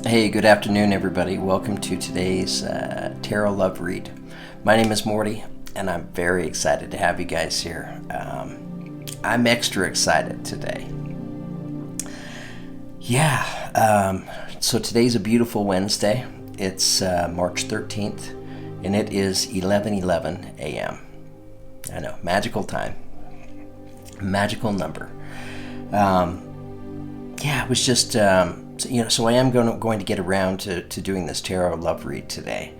Hey, good afternoon, everybody. Welcome to today's Tarot Love Read. My name is Morty, and I'm very excited to have you guys here. I'm extra excited today. So today's a beautiful Wednesday. It's March 13th, and it is 11:11 a.m. I know, magical time. Magical number. It was just... So I am going to get around to doing this tarot love read today,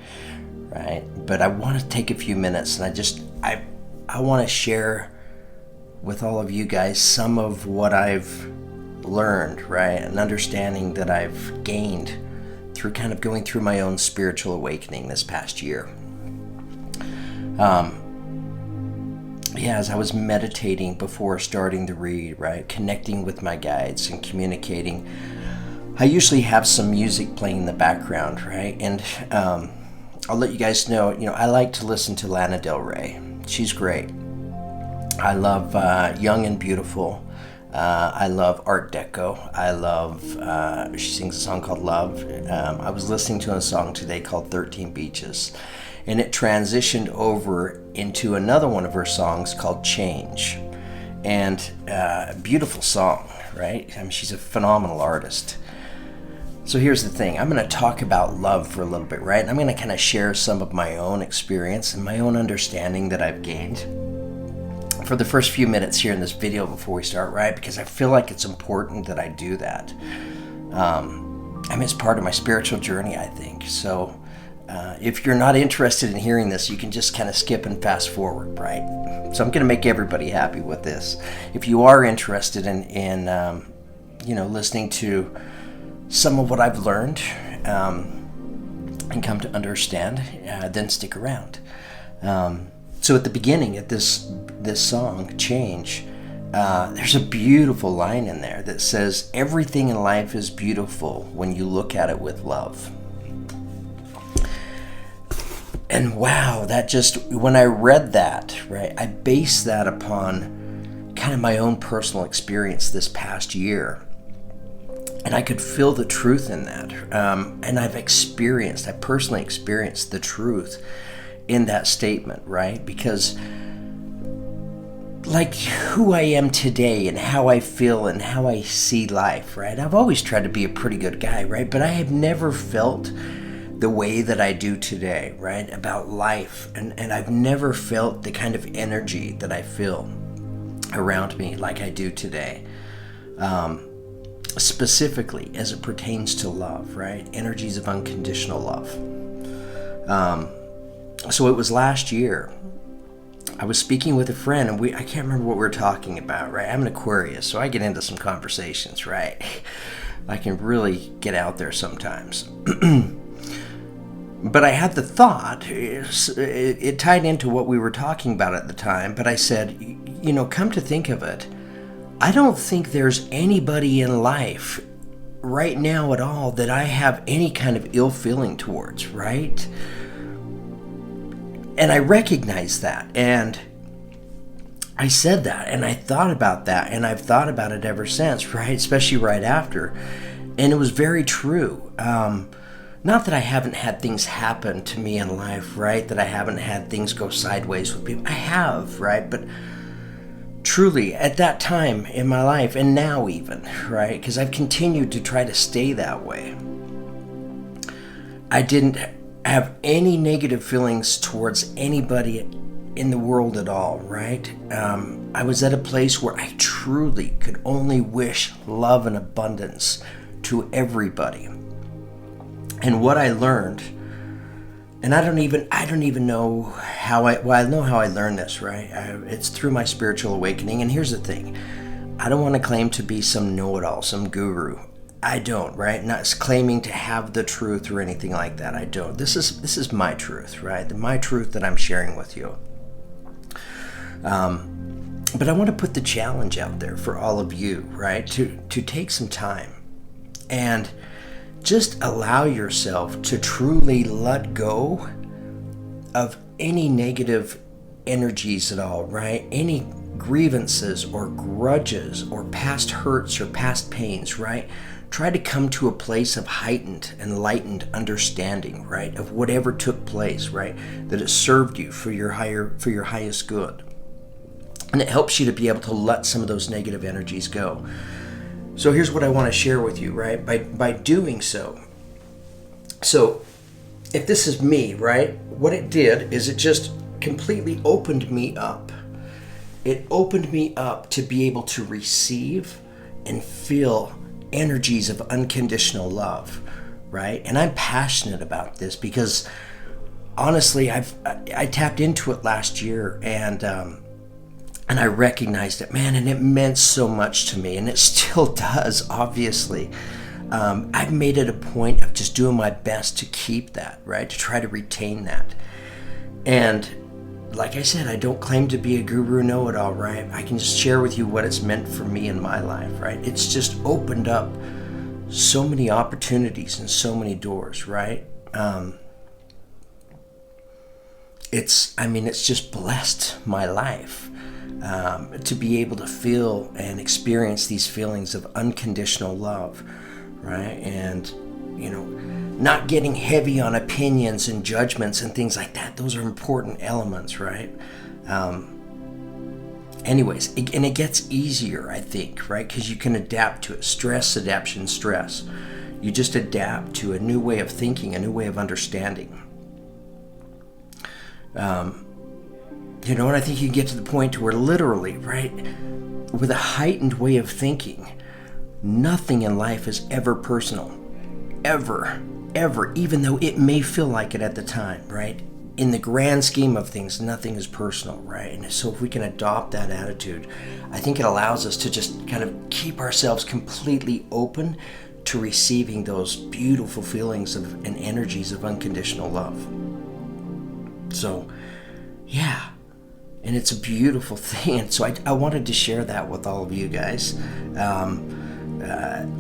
right? But I want to take a few minutes, and I want to share with all of you guys some of what I've learned, right? An understanding that I've gained through kind of going through my own spiritual awakening this past year. As I was meditating before starting the read, right? Connecting with my guides and communicating, I usually have some music playing in the background, right? And I'll let you guys know, I like to listen to Lana Del Rey. She's great. I love Young and Beautiful. I love Art Deco. I love, she sings a song called Love. I was listening to a song today called 13 Beaches. And it transitioned over into another one of her songs called Change. And beautiful song, right? I mean, she's a phenomenal artist. So here's the thing. I'm going to talk about love for a little bit, right? And I'm going to kind of share some of my own experience and my own understanding that I've gained for the first few minutes here in this video before we start, right? Because I feel like it's important that I do that. It's part of my spiritual journey, I think. So if you're not interested in hearing this, you can just kind of skip and fast forward, right? So I'm going to make everybody happy with this. If you are interested in listening to some of what I've learned and come to understand, then stick around. So at the beginning of this song, Change, there's a beautiful line in there that says, everything in life is beautiful when you look at it with love. And wow, when I read that, right, I based that upon kind of my own personal experience this past year. And I could feel the truth in that. And I personally experienced the truth in that statement, right? Because like who I am today and how I feel and how I see life, right? I've always tried to be a pretty good guy, right? But I have never felt the way that I do today, right? About life. And I've never felt the kind of energy that I feel around me like I do today. Specifically as it pertains to love, right? Energies of unconditional love. So it was last year. I was speaking with a friend, and I can't remember what we were talking about, right? I'm an Aquarius, so I get into some conversations, right? I can really get out there sometimes. But I had the thought, it tied into what we were talking about at the time, but I said, come to think of it, I don't think there's anybody in life right now at all that I have any kind of ill feeling towards, right? And I recognized that, and I said that, and I thought about that, and I've thought about it ever since, right? Especially right after. And it was very true. Not that I haven't had things happen to me in life, right? That I haven't had things go sideways with people. I have, right? But truly, at that time in my life, and now even, right? Because I've continued to try to stay that way. I didn't have any negative feelings towards anybody in the world at all, right? I was at a place where I truly could only wish love and abundance to everybody. And what I learned, and I don't even know how I know how I learned this, right? It's through my spiritual awakening. And here's the thing. I don't want to claim to be some know-it-all, some guru. I don't, right? Not claiming to have the truth or anything like that. I don't. This is my truth, right? My truth that I'm sharing with you. But I want to put the challenge out there for all of you, right? To take some time and just allow yourself to truly let go of any negative energies at all, right? Any grievances or grudges or past hurts or past pains, right? try to come to a place of heightened, enlightened understanding, right, of whatever took place, right, that it served you for your highest good. And it helps you to be able to let some of those negative energies go. So here's what I want to share with you, right, by doing so. So if this is me, right, what it did is it just completely opened me up. It opened me up to be able to receive and feel energies of unconditional love, right? And I'm passionate about this because honestly, I tapped into it last year, and I recognized it, man, and it meant so much to me, and it still does, obviously. I've made it a point of just doing my best to keep that, right? To try to retain that. And like I said, I don't claim to be a guru know-it-all, right? I can just share with you what it's meant for me in my life, right? It's just opened up so many opportunities and so many doors, right? It's just blessed my life to be able to feel and experience these feelings of unconditional love, right? And, not getting heavy on opinions and judgments and things like that. Those are important elements, right? Anyways, and it gets easier, I think, right? Because you can adapt to it. Stress, adaptation, stress. You just adapt to a new way of thinking, a new way of understanding. And I think you get to the point to where literally, right, with a heightened way of thinking, nothing in life is ever personal. Ever, even though it may feel like it at the time, right? In the grand scheme of things, nothing is personal, right? And so if we can adopt that attitude, I think it allows us to just kind of keep ourselves completely open to receiving those beautiful feelings and energies of unconditional love. So, yeah. And it's a beautiful thing. And so I wanted to share that with all of you guys.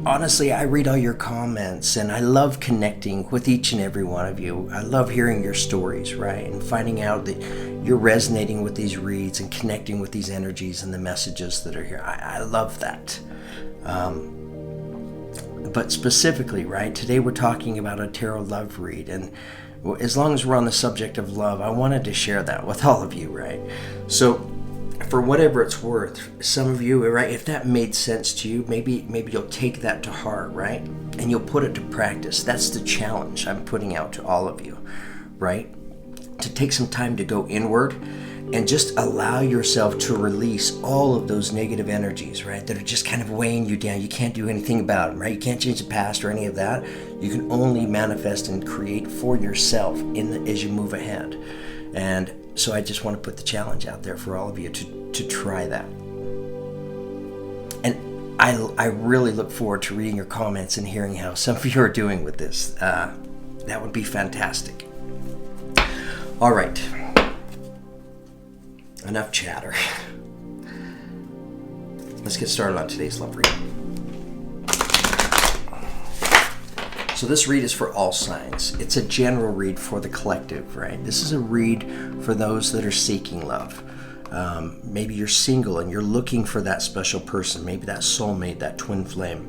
Honestly, I read all your comments, and I love connecting with each and every one of you. I love hearing your stories, right? And finding out that you're resonating with these reads and connecting with these energies and the messages that are here. I love that. But specifically, right, today we're talking about a tarot love read. And as long as we're on the subject of love, I wanted to share that with all of you, right? So, for whatever it's worth, some of you, right, if that made sense to you, maybe you'll take that to heart, right? And you'll put it to practice. That's the challenge I'm putting out to all of you, right? To take some time to go inward and just allow yourself to release all of those negative energies, right, that are just kind of weighing you down. You can't do anything about them, right? You can't change the past or any of that. You can only manifest and create for yourself as you move ahead. And so I just want to put the challenge out there for all of you to try that. And I really look forward to reading your comments and hearing how some of you are doing with this. That would be fantastic. All right. Enough chatter. Let's get started on today's love read. So this read is for all signs. It's a general read for the collective, right? This is a read for those that are seeking love. Maybe you're single and you're looking for that special person, maybe that soulmate, that twin flame.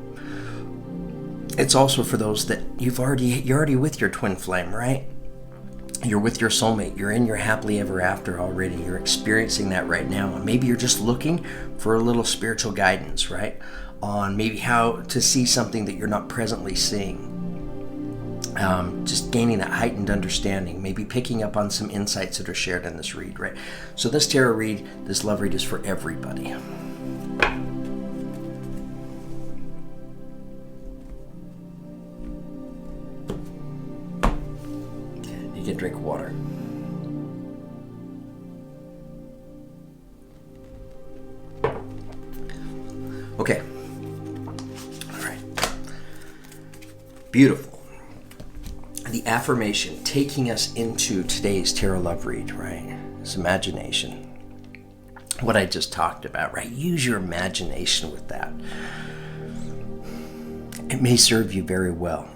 It's also for those that you're already with your twin flame, right? You're with your soulmate. You're in your happily ever after already. You're experiencing that right now. And maybe you're just looking for a little spiritual guidance, right? On maybe how to see something that you're not presently seeing. Just gaining that heightened understanding, maybe picking up on some insights that are shared in this read, right? So this tarot read, this love read is for everybody. You can drink water. Okay. All right. Beautiful. The affirmation taking us into today's tarot love read, right? Is imagination. What I just talked about, right? Use your imagination with that. It may serve you very well.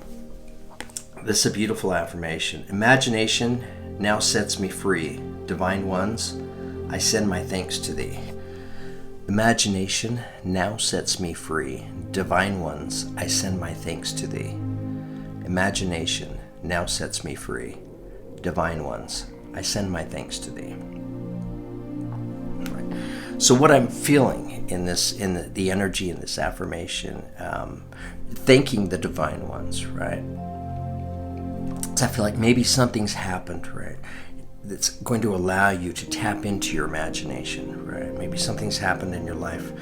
This is a beautiful affirmation. Imagination now sets me free. Divine ones, I send my thanks to thee. Imagination now sets me free. Divine ones, I send my thanks to thee. Imagination now sets me free. Divine ones, I send my thanks to thee. Right. So what I'm feeling in this, in the energy in this affirmation, thanking the divine ones, right? So I feel like maybe something's happened, right? That's going to allow you to tap into your imagination, right? Maybe something's happened in your life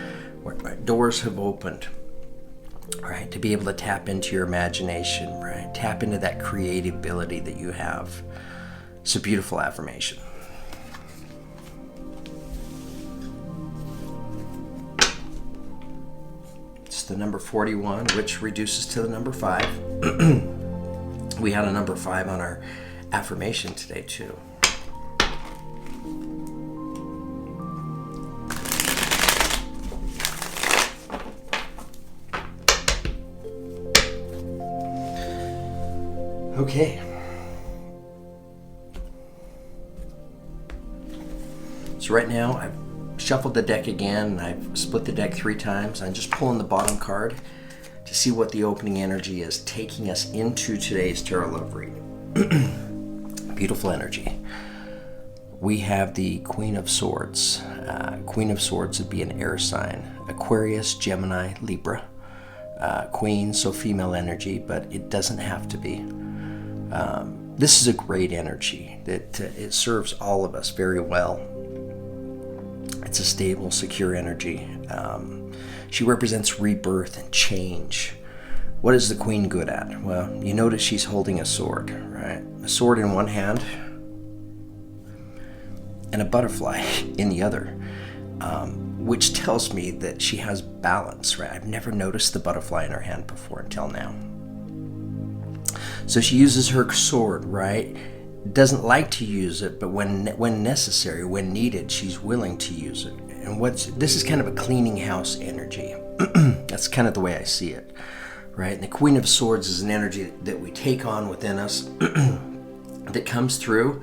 where doors have opened, right? To be able to tap into your imagination, right? Tap into that creative ability that you have. It's a beautiful affirmation. It's the number 41, which reduces to the number 5. We had a number 5 on our affirmation today, too. Okay. So right now I've shuffled the deck again. I've split the deck 3 times. I'm just pulling the bottom card to see what the opening energy is taking us into today's tarot love reading. Beautiful energy. We have the Queen of Swords. Queen of Swords would be an air sign. Aquarius, Gemini, Libra. Queen, so female energy, but it doesn't have to be. This is a great energy that it serves all of us very well. It's a stable, secure energy. She represents rebirth and change. What is the Queen good at? Well, you notice she's holding a sword, right? A sword in one hand and a butterfly in the other, which tells me that she has balance, right? I've never noticed the butterfly in her hand before until now. So she uses her sword, right? Doesn't like to use it, but when necessary, when needed, she's willing to use it. And this is kind of a cleaning house energy. That's kind of the way I see it, right? And the Queen of Swords is an energy that we take on within us that comes through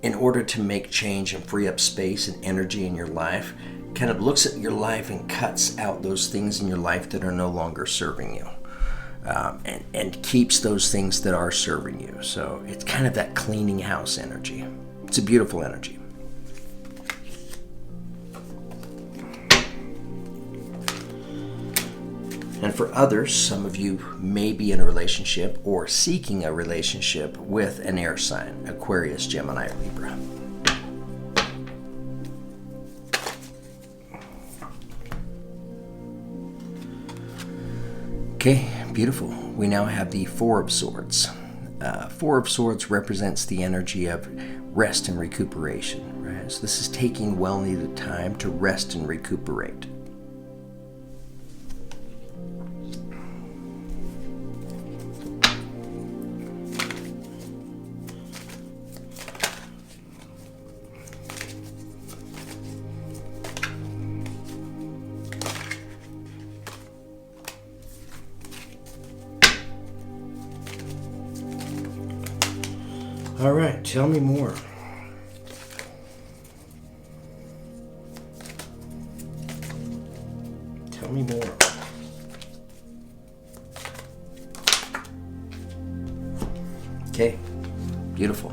in order to make change and free up space and energy in your life. Kind of looks at your life and cuts out those things in your life that are no longer serving you. And keeps those things that are serving you. So it's kind of that cleaning house energy. It's a beautiful energy. And for others, some of you may be in a relationship or seeking a relationship with an air sign, Aquarius, Gemini, or Libra. Okay, beautiful. We now have the Four of Swords. Four of Swords represents the energy of rest and recuperation, right? So this is taking well-needed time to rest and recuperate. All right, tell me more. Tell me more. Okay, beautiful.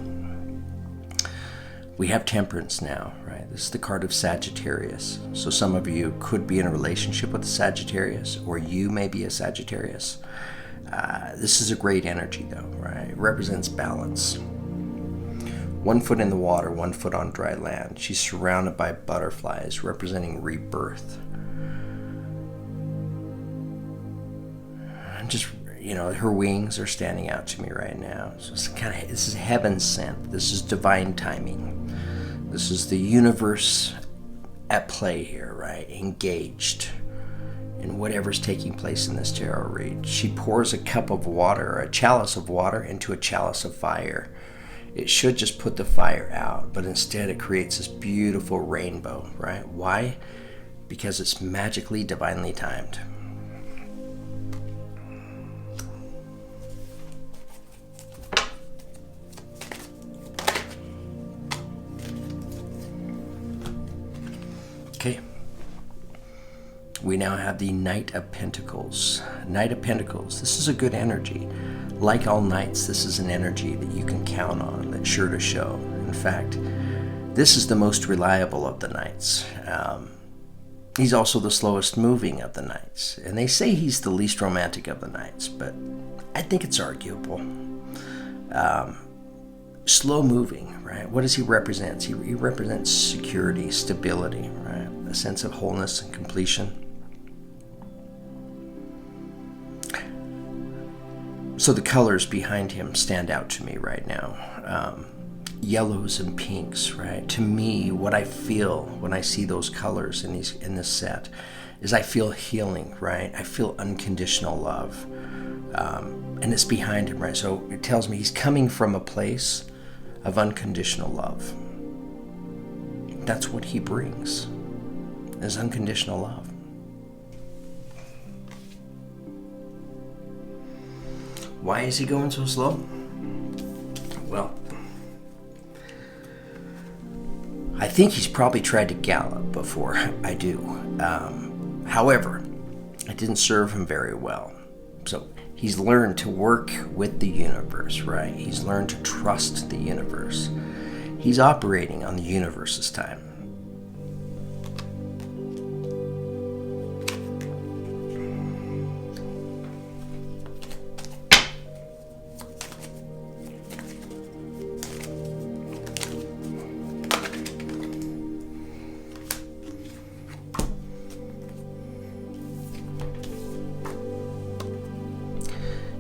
We have Temperance now, right? This is the card of Sagittarius. So some of you could be in a relationship with a Sagittarius, or you may be a Sagittarius. This is a great energy though, right? It represents balance. 1 foot in the water, 1 foot on dry land. She's surrounded by butterflies representing rebirth. And just, her wings are standing out to me right now. So it's this is heaven sent. This is divine timing. This is the universe at play here, right? Engaged in whatever's taking place in this tarot read. She pours a cup of water, or a chalice of water, into a chalice of fire. It should just put the fire out, but instead it creates this beautiful rainbow, right? Why? Because it's magically, divinely timed. Okay. We now have the Knight of Pentacles. Knight of Pentacles, this is a good energy. Like all knights, this is an energy that you can count on, that's sure to show. In fact, this is the most reliable of the knights. He's also the slowest moving of the knights. And they say he's the least romantic of the knights, but I think it's arguable. Slow moving, right? What does he represent? He represents security, stability, right? A sense of wholeness and completion. So the colors behind him stand out to me right now. Yellows and pinks, right? To me, what I feel when I see those colors in this set is I feel healing, right? I feel unconditional love. And it's behind him, right? So it tells me he's coming from a place of unconditional love. That's what he brings, is unconditional love. Why is he going so slow? Well, I think he's probably tried to gallop before. I do. However, it didn't serve him very well. So he's learned to work with the universe, right? He's learned to trust the universe. He's operating on the universe's time.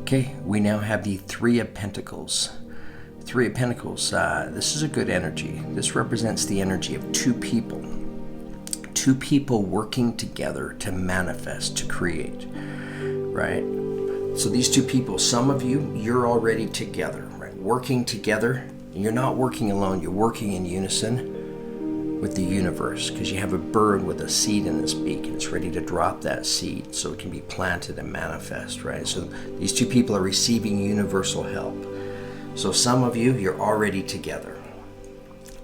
Okay, we now have the Three of Pentacles. Three of Pentacles, this is a good energy. This represents the energy of two people. Two people working together to manifest, to create, right? So these two people, some of you, you're already together, right? Working together. You're not working alone, you're working in unison with the universe, because you have a bird with a seed in its beak and it's ready to drop that seed so it can be planted and manifest, right? So these two people are receiving universal help. So some of you, you're already together.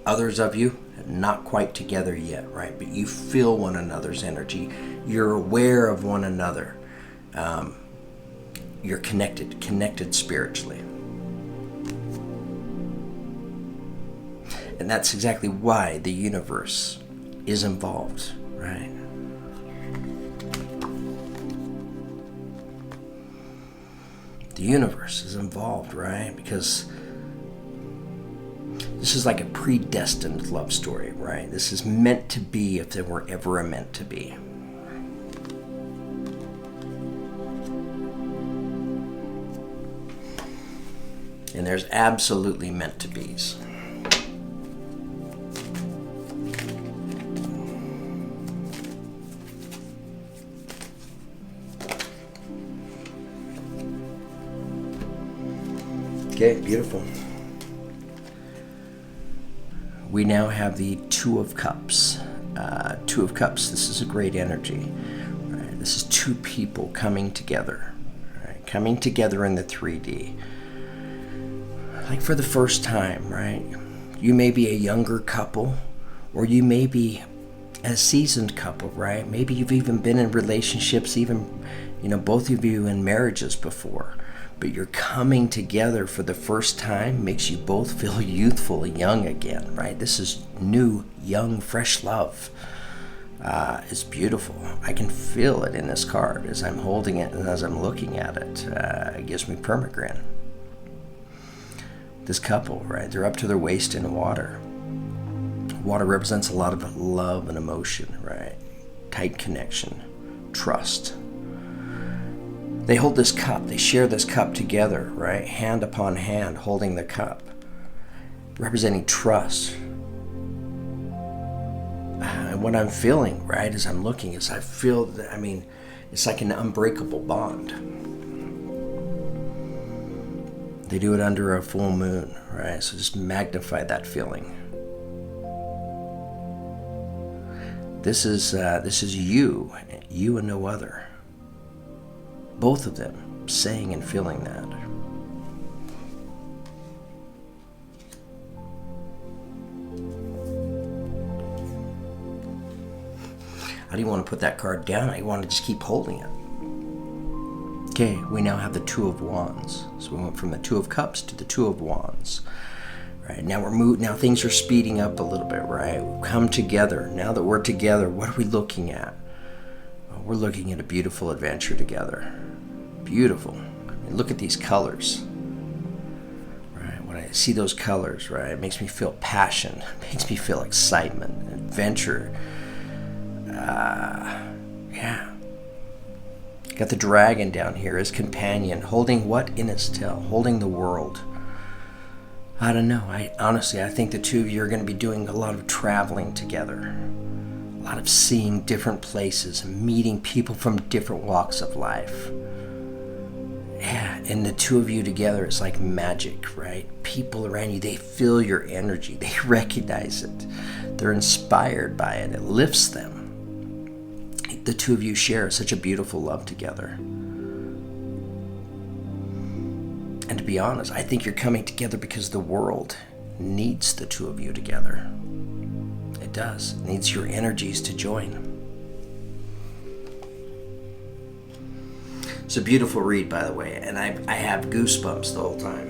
Others of you, not quite together yet, right? But you feel one another's energy. You're aware of one another. You're connected spiritually. And that's exactly why the universe is involved, right? The universe is involved, right? Because this is like a predestined love story, right? This is meant to be if there were ever a meant to be. And there's absolutely meant to be's. Okay, beautiful. We now have the Two of Cups. Two of Cups, this is a great energy. Right? This is two people coming together. Right? Coming together in the 3D. Like for the first time, right? You may be a younger couple, or you may be a seasoned couple, right? Maybe you've even been in relationships, even, both of you in marriages before. But you're coming together for the first time, makes you both feel youthful and young again, right? This is new, young, fresh love. It's beautiful. I can feel it in this card as I'm holding it and as I'm looking at it. It gives me permagran. This couple, right? They're up to their waist in water. Water represents a lot of love and emotion, right? Tight connection, trust. They hold this cup, they share this cup together, right? Hand upon hand, holding the cup, representing trust. And what I'm feeling, right, as I'm looking, is I feel that, it's like an unbreakable bond. They do it under a full moon, right? So just magnify that feeling. This is you and no other. Both of them saying and feeling that. How do you want to put that card down? How do you want to just keep holding it? Okay, we now have the Two of Wands. So we went from the Two of Cups to the Two of Wands. Right, now now things are speeding up a little bit, right? We've come together. Now that we're together, what are we looking at? Well, we're looking at a beautiful adventure together. Beautiful. I mean, look at these colors. Right, when I see those colors, right, it makes me feel passion. It makes me feel excitement, adventure. Yeah. Got the dragon down here as companion, holding what in its tail? Holding the world. I don't know. Honestly, I think the two of you are going to be doing a lot of traveling together. A lot of seeing different places and meeting people from different walks of life. Yeah, and the two of you together is like magic, right? People around you, they feel your energy. They recognize it. They're inspired by it. It lifts them. The two of you share such a beautiful love together. And to be honest, I think you're coming together because the world needs the two of you together. It does. It needs your energies to join. It's a beautiful read, by the way, and I have goosebumps the whole time.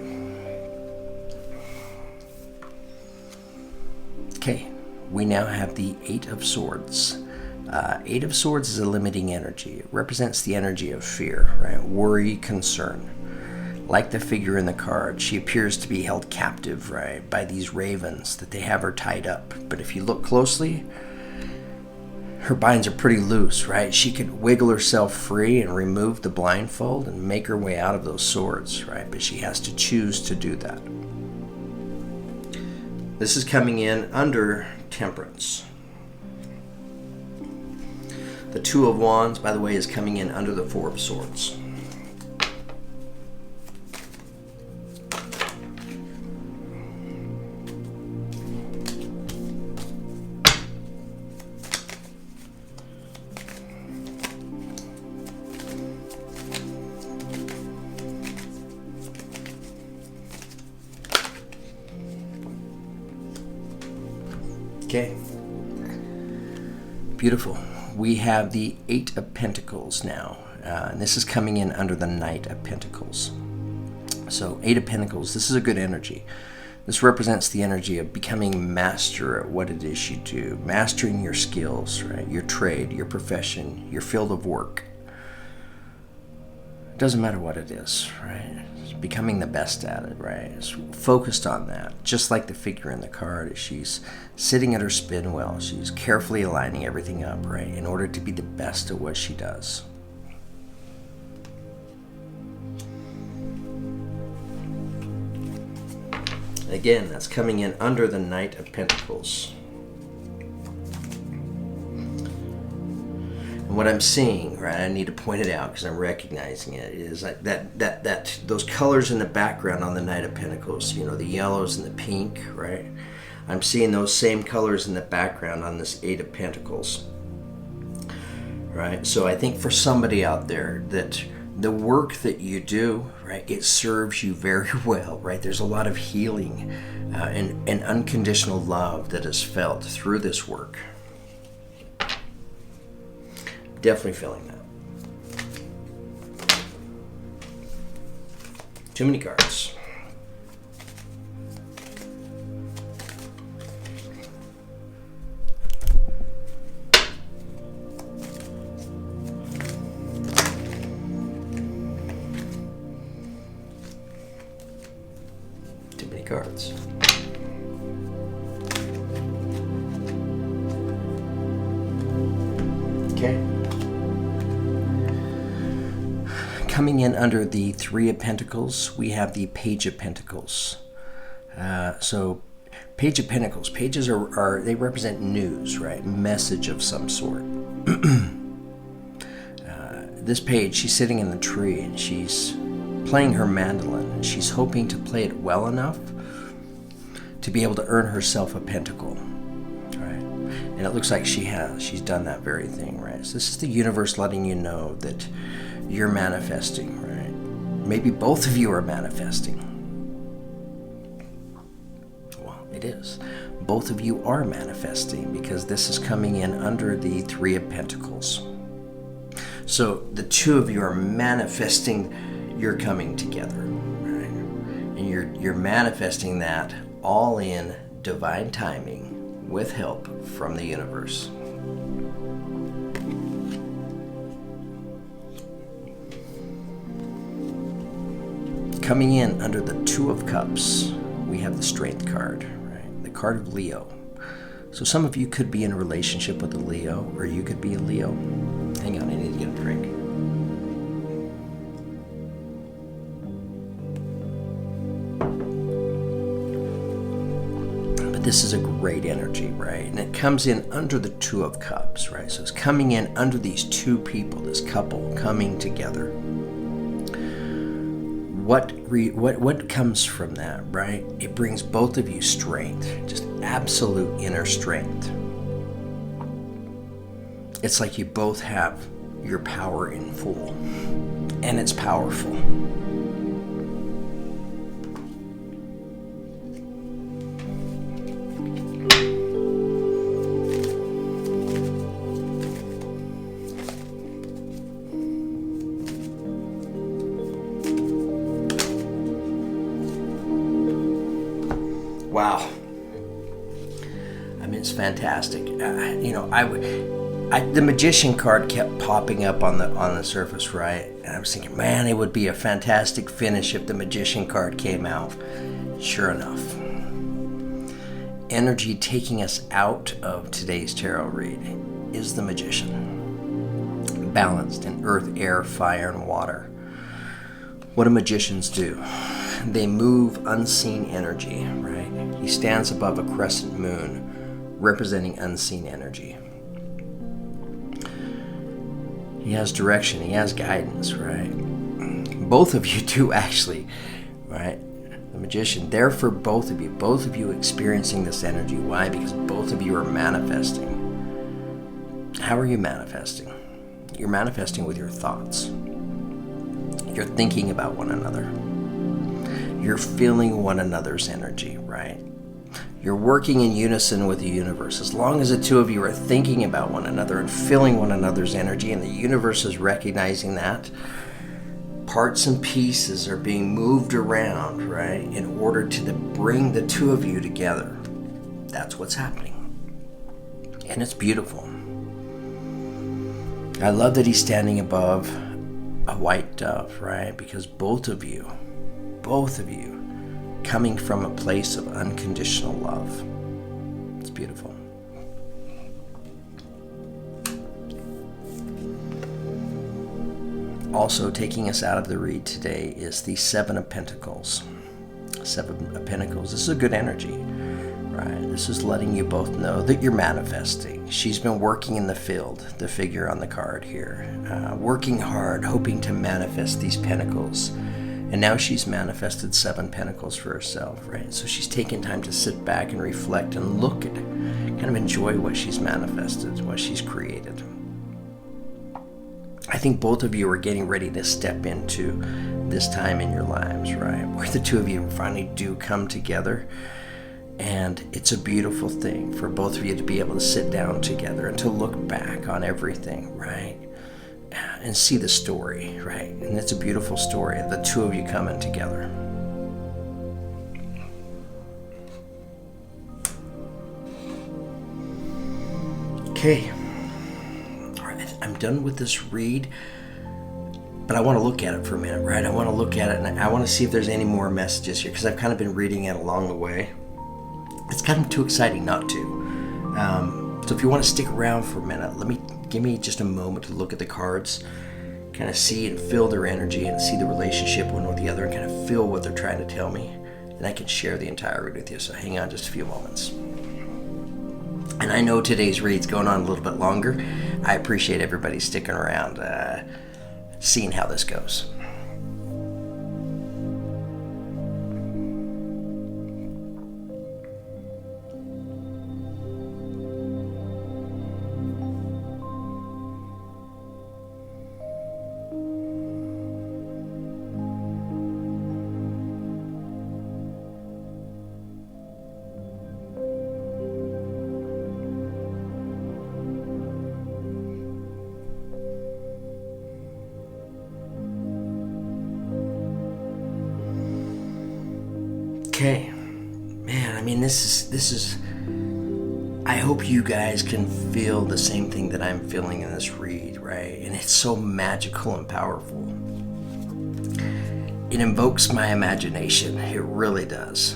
Okay, we now have the Eight of Swords. Eight of Swords is a limiting energy. It represents the energy of fear, right? Worry, concern. Like the figure in the card, she appears to be held captive, right, by these ravens that they have her tied up. But if you look closely, her binds are pretty loose, right? She could wiggle herself free and remove the blindfold and make her way out of those swords, right? But she has to choose to do that. This is coming in under Temperance. The Two of Wands, by the way, is coming in under the Four of Swords. Okay. Beautiful. We have the Eight of Pentacles now. And this is coming in under the Knight of Pentacles. So Eight of Pentacles, this is a good energy. This represents the energy of becoming master at what it is you do. Mastering your skills, right? Your trade, your profession, your field of work. It doesn't matter what it is, right? It's becoming the best at it, right? It's focused on that. Just like the figure in the card, she's sitting at her spin wheel. She's carefully aligning everything up, right? In order to be the best at what she does. Again, that's coming in under the Knight of Pentacles. And what I'm seeing, right, I need to point it out because I'm recognizing it, is like that those colors in the background on the Knight of Pentacles, you know, the yellows and the pink, right? I'm seeing those same colors in the background on this Eight of Pentacles, right? So I think for somebody out there that the work that you do, right, it serves you very well, right? There's a lot of healing and unconditional love that is felt through this work. Definitely feeling that. Too many cards. Too many cards. Okay. Coming in under the Three of Pentacles, we have the Page of Pentacles. So Page of Pentacles, pages are they represent news, right? Message of some sort. This page, she's sitting in the tree and she's playing her mandolin, and she's hoping to play it well enough to be able to earn herself a pentacle, right? And it looks like she has. She's done that very thing, right? So this is the universe letting you know that you're manifesting, right? Maybe both of you are manifesting. Well, It is. Both of you are manifesting because this is coming in under the Three of Pentacles. So the two of you are manifesting you're coming together, right? And you're manifesting that all in divine timing with help from the universe. Coming in under the Two of Cups, we have the Strength card, right? The card of Leo. So some of you could be in a relationship with a Leo, or you could be a Leo. Hang on, I need to get a drink. But this is a great energy, right? And it comes in under the Two of Cups, right? So it's coming in under these two people, this couple coming together. What comes from that, right? It brings both of you strength, just absolute inner strength. It's like you both have your power in full, and it's powerful. Wow. I mean, it's fantastic. The Magician card kept popping up on the surface, right? And I was thinking, man, it would be a fantastic finish if the Magician card came out. Sure enough. Energy taking us out of today's tarot read is the Magician. Balanced in earth, air, fire, and water. What do magicians do? They move unseen energy, right? He stands above a crescent moon, representing unseen energy. He has direction, he has guidance, right? Both of you do, actually, right? The Magician, there for both of you experiencing this energy. Why? Because both of you are manifesting. How are you manifesting? You're manifesting with your thoughts. You're thinking about one another. You're feeling one another's energy, right? You're working in unison with the universe. As long as the two of you are thinking about one another and feeling one another's energy, and the universe is recognizing that, parts and pieces are being moved around, right, in order to bring the two of you together. That's what's happening. And it's beautiful. I love that he's standing above a white dove, right? Because both of you, coming from a place of unconditional love. It's beautiful. Also taking us out of the read today is the Seven of Pentacles. Seven of Pentacles. This is a good energy, right? This is letting you both know that you're manifesting. She's been working in the field, the figure on the card here, working hard, hoping to manifest these pentacles. And now she's manifested 7 pentacles for herself, right? So she's taken time to sit back and reflect and look at, kind of enjoy what she's manifested, what she's created. I think both of you are getting ready to step into this time in your lives, right? Where the two of you finally do come together. And it's a beautiful thing for both of you to be able to sit down together and to look back on everything, right? And see the story, right? And it's a beautiful story of the two of you coming together. Okay. All right, I'm done with this read, but I want to look at it for a minute, right? I want to look at it and I want to see if there's any more messages here, because I've kind of been reading it along the way. It's kind of too exciting not to. So if you want to stick around for a minute, give me just a moment to look at the cards, kind of see and feel their energy and see the relationship one with the other and kind of feel what they're trying to tell me. And I can share the entire read with you. So hang on just a few moments. And I know today's read's going on a little bit longer. I appreciate everybody sticking around, seeing how this goes. Okay, man, I mean, this is, I hope you guys can feel the same thing that I'm feeling in this read, right? And it's so magical and powerful. It invokes my imagination, it really does.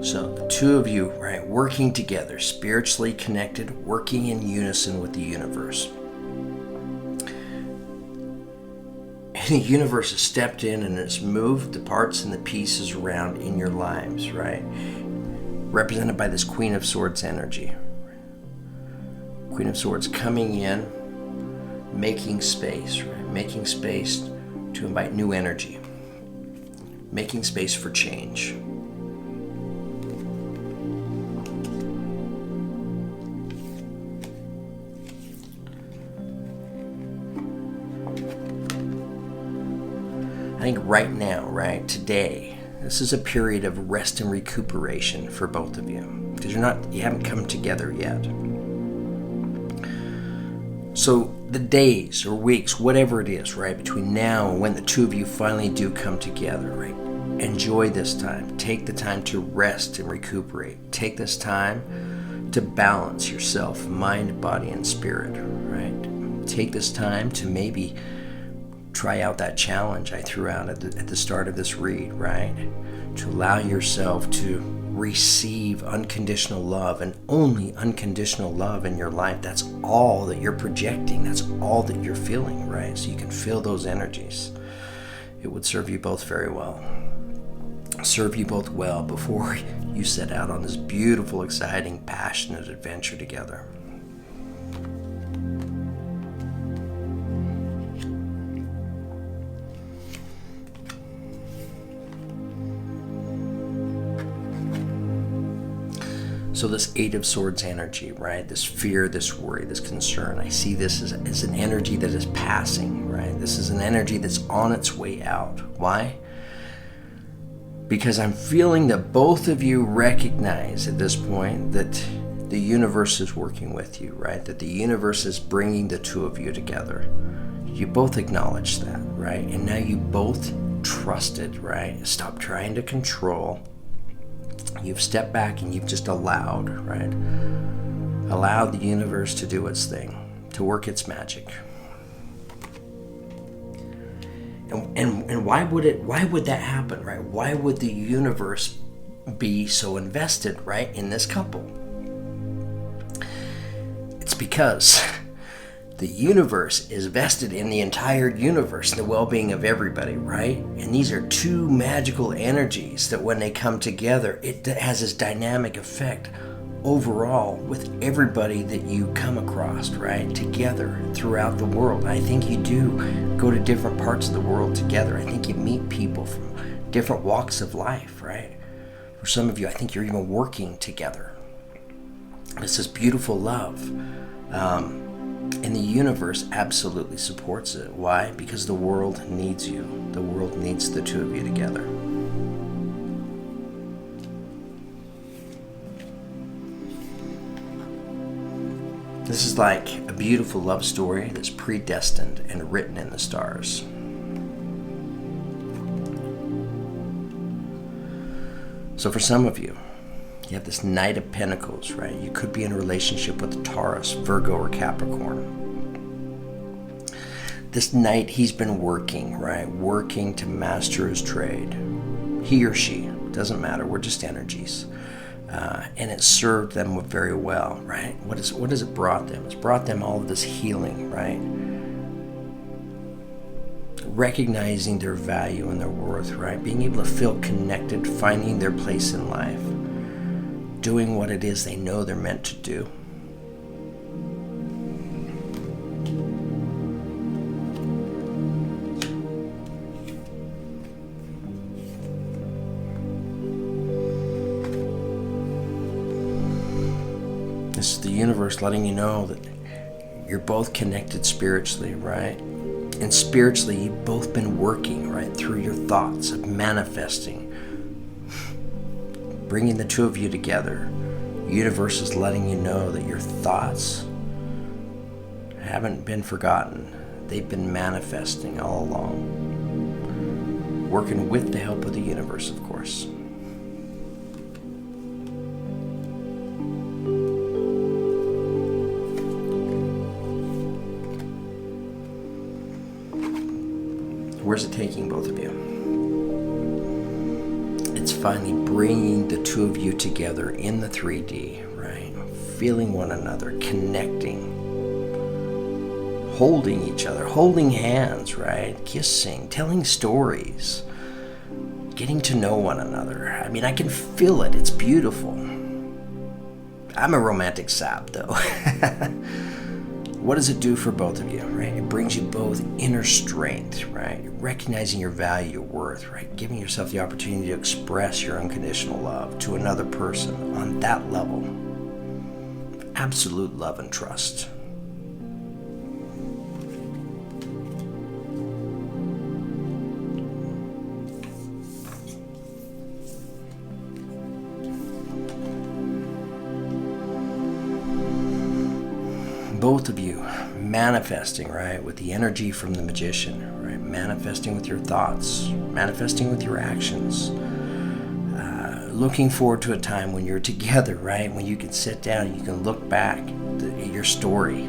So the two of you, right, working together, spiritually connected, working in unison with the universe. And the universe has stepped in and has moved the parts and the pieces around in your lives, right? Represented by this Queen of Swords energy. Queen of Swords coming in, making space, right? Making space to invite new energy. Making space for change. I think right now, right, today, this is a period of rest and recuperation for both of you, because you haven't come together yet. So the days or weeks, whatever it is, right, between now and when the two of you finally do come together, right, enjoy this time. Take the time to rest and recuperate. Take this time to balance yourself, mind, body, and spirit, right? Take this time to maybe try out that challenge I threw out at the start of this read, right? To allow yourself to receive unconditional love, and only unconditional love in your life. That's all that you're projecting. That's all that you're feeling, right? So you can feel those energies. It would serve you both very well. Serve you both well before you set out on this beautiful, exciting, passionate adventure together. So this Eight of Swords energy, right? This fear, this worry, this concern. I see this as an energy that is passing, right? This is an energy that's on its way out. Why? Because I'm feeling that both of you recognize at this point that the universe is working with you, right? That the universe is bringing the two of you together. You both acknowledge that, right? And now you both trust it, right? Stop trying to control. You've stepped back and you've just allowed, right? Allowed the universe to do its thing, to work its magic. And why would that happen, right? Why would the universe be so invested, right, in this couple? It's because the universe is vested in the entire universe, the well-being of everybody, right? And these are two magical energies that when they come together, it has this dynamic effect overall with everybody that you come across, right? Together throughout the world. I think you do go to different parts of the world together. I think you meet people from different walks of life, right? For some of you, I think you're even working together. This is beautiful love. And the universe absolutely supports it. Why? Because the world needs you. The world needs the two of you together. This is like a beautiful love story that's predestined and written in the stars. So for some of you, you have this Knight of Pentacles, right? You could be in a relationship with a Taurus, Virgo, or Capricorn. This Knight, he's been working, right? Working to master his trade. He or she, doesn't matter, we're just energies. And it served them very well, right? What has it brought them? It's brought them all of this healing, right? Recognizing their value and their worth, right? Being able to feel connected, finding their place in life. Doing what it is they know they're meant to do. This is the universe letting you know that you're both connected spiritually, right? And spiritually, you've both been working, right, through your thoughts of manifesting, bringing the two of you together. The universe is letting you know that your thoughts haven't been forgotten. they've been manifesting all along, working with the help of the universe, of course. Where's it taking both of you? It's finally bringing the two of you together in the 3D, right? Feeling one another, connecting, holding each other, holding hands, right? Kissing, telling stories, getting to know one another. I mean, I can feel it. It's beautiful. I'm a romantic sap, though. What does it do for both of you, right? It brings you both inner strength, right? You're recognizing your value, your worth, right? Giving yourself the opportunity to express your unconditional love to another person on that level. Absolute love and trust. Both of you manifesting, right, with the energy from the magician, right? Manifesting with your thoughts, manifesting with your actions. Looking forward to a time when you're together, right? When you can sit down and you can look back at your story,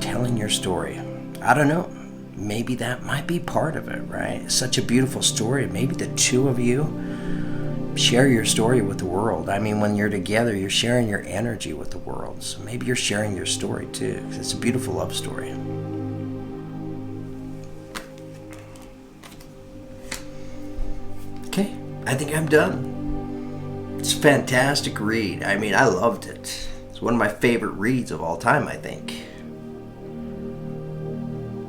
telling your story. I don't know. Maybe that might be part of it, right? It's such a beautiful story. Maybe the two of you share your story with the world. I mean, when you're together, you're sharing your energy with the world. So maybe you're sharing your story too. It's a beautiful love story. Okay, I think I'm done. It's a fantastic read. I mean, I loved it. It's one of my favorite reads of all time, I think.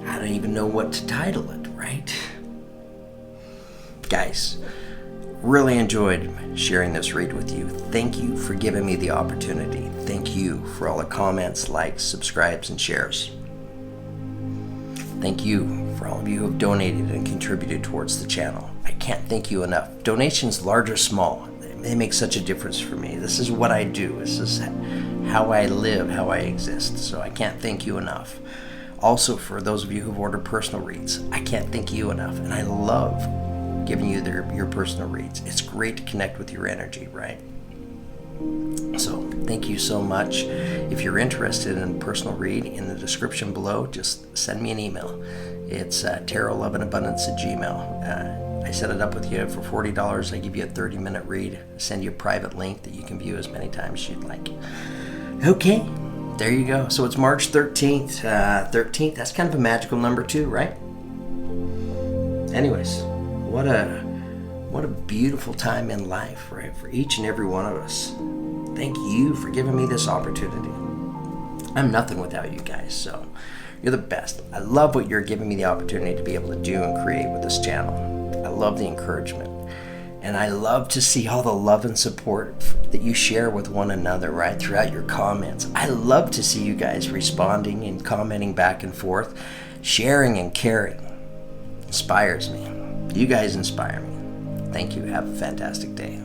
I don't even know what to title it, right? Guys, really enjoyed sharing this read with you. Thank you for giving me the opportunity. Thank you for all the comments, likes, subscribes, and shares. Thank you for all of you who have donated and contributed towards the channel. I can't thank you enough. Donations, large or small, they make such a difference for me. This is what I do. This is how I live, how I exist. So I can't thank you enough. Also, for those of you who've ordered personal reads, I can't thank you enough. And I love giving you your personal reads. It's great to connect with your energy, right? So thank you so much. If you're interested in a personal read, in the description below, just send me an email. It's tarotloveandabundance@gmail.com. I set it up with you for $40. I give you a 30-minute read. Send you a private link that you can view as many times as you'd like. Okay, there you go. So it's March 13th. 13th, that's kind of a magical number too, right? Anyways, what a beautiful time in life, right? For each and every one of us. Thank you for giving me this opportunity. I'm nothing without you guys, so you're the best. I love what you're giving me the opportunity to be able to do and create with this channel. I love the encouragement. And I love to see all the love and support that you share with one another, right, throughout your comments. I love to see you guys responding and commenting back and forth, sharing and caring. Inspires me. You guys inspire me. Thank you. Have a fantastic day.